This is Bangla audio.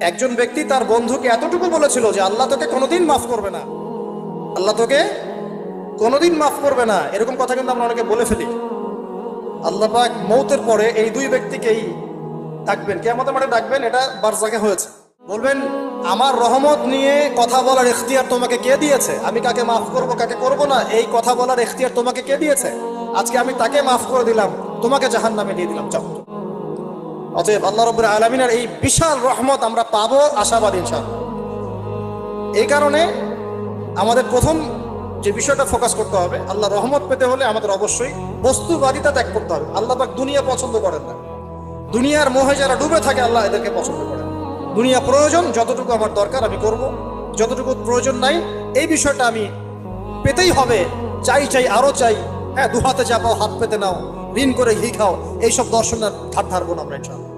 একজন ব্যক্তি তার বন্ধুকে এতটুকু বলেছিল যে আল্লাহ তোকে কোনোদিন মাফ করবে না, আল্লাহ তোকে কোনোদিন মাফ করবে না। এরকম কথা কিন্তু আমরা অনেকে বলে ফেলি। আল্লাহ পাক মৌতের পরে এই দুই ব্যক্তিকেই ডাকবেন, কিয়ামতের মাঠে ডাকবেন। এটা বারজাকে হয়েছে। বলবেন, আমার রহমত নিয়ে কথা বলার ইখতিয়ার তোমাকে কে দিয়েছে? আমি কাকে মাফ করব কাকে করব না, এই কথা বলার ইখতিয়ার তোমাকে কে দিয়েছে? আজকে আমি তাকে মাফ করে দিলাম, তোমাকে জাহান্নামে দিয়ে দিলাম। যাও। অতএব আল্লাহ রাব্বুল আলামিনের এই বিশাল রহমত আমরা পাবো, আশাবাদী ইনশাআল্লাহ। এই কারণে আমাদের প্রথম যে বিষয়টা ফোকাস করতে হবে, আল্লাহ রহমত পেতে হলে আমাদের অবশ্যই বস্তুবাদিতা ত্যাগ করতে হবে। আল্লাহ পাক দুনিয়া পছন্দ করেন না। দুনিয়ার মোহে যারা ডুবে থাকে আল্লাহ এদেরকে পছন্দ করেন। দুনিয়া প্রয়োজন, যতটুকু আমার দরকার আমি করব, যতটুকু প্রয়োজন নাই এই বিষয়টা আমি পেতেই হবে, চাই চাই আরো চাই। হ্যাঁ, দুহাতে চাপাও হাত পেতে নাও, ঋণ করে ঘি খাও, এইসব দর্শনের ধার ধারবো না আমরা ইনশাআল্লাহ।